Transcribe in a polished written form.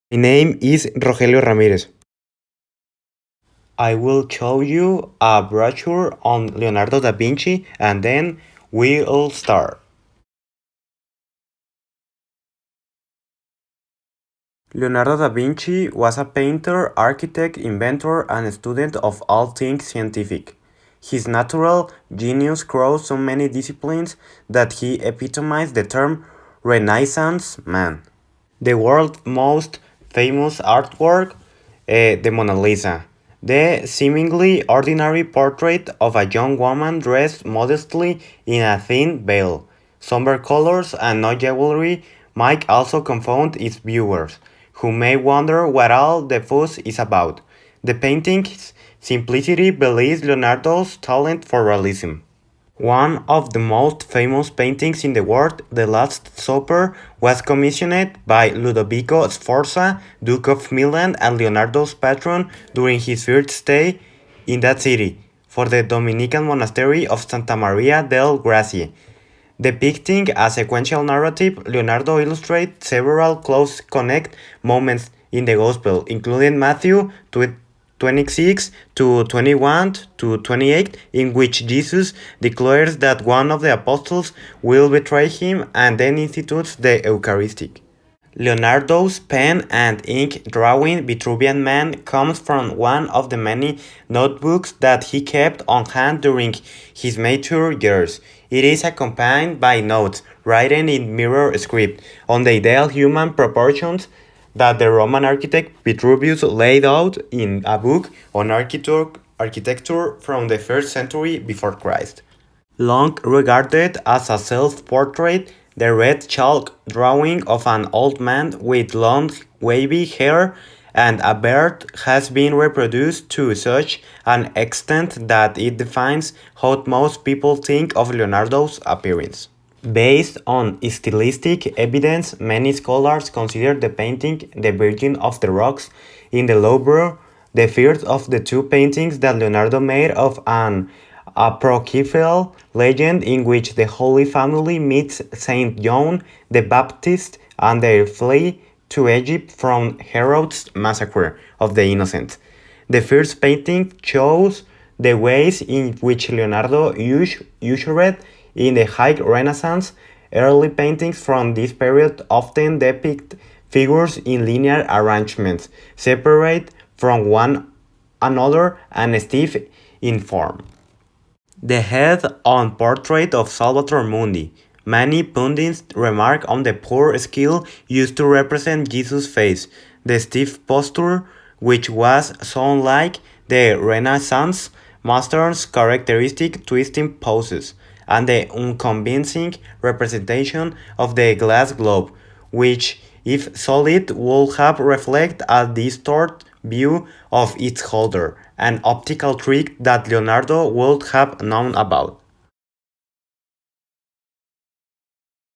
My name is Rogelio Ramirez. I will show you a brochure on Leonardo da Vinci and then we'll start. Leonardo da Vinci was a painter, architect, inventor, and student of all things scientific. His natural genius crossed so many disciplines that he epitomized the term Renaissance man. The world's most famous artwork, the Mona Lisa. The seemingly ordinary portrait of a young woman dressed modestly in a thin veil. Somber colors and no jewelry might also confound its viewers, who may wonder what all the fuss is about. The painting's simplicity belies Leonardo's talent for realism. One of the most famous paintings in the world, The Last Supper, was commissioned by Ludovico Sforza, Duke of Milan and Leonardo's patron during his first stay in that city, for the Dominican monastery of Santa Maria del Gracie. Depicting a sequential narrative, Leonardo illustrates several close connect moments in the Gospel, including Matthew 26 to 21 to 28, in which Jesus declares that one of the apostles will betray him and then institutes the Eucharistic. Leonardo's pen and ink drawing Vitruvian Man comes from one of the many notebooks that he kept on hand during his mature years. It is accompanied by notes written in mirror script on the ideal human proportions that the Roman architect Vitruvius laid out in a book on architecture from the 1st century before Christ. Long regarded as a self-portrait, the red chalk drawing of an old man with long wavy hair and a beard has been reproduced to such an extent that it defines how most people think of Leonardo's appearance. Based on stylistic evidence, many scholars consider the painting The Virgin of the Rocks in the Louvre the first of the two paintings that Leonardo made of an apocryphal legend in which the Holy Family meets Saint John the Baptist and they flee to Egypt from Herod's massacre of the innocents. The first painting shows the ways in which Leonardo ushered in the High Renaissance. Early paintings from this period often depict figures in linear arrangements, separate from one another and stiff in form. The head-on portrait of Salvator Mundi. Many pundits remark on the poor skill used to represent Jesus' face, the stiff posture, which was so unlike the Renaissance master's characteristic twisting poses, and the unconvincing representation of the glass globe, which, if solid, would have reflected a distorted view of its holder, an optical trick that Leonardo would have known about.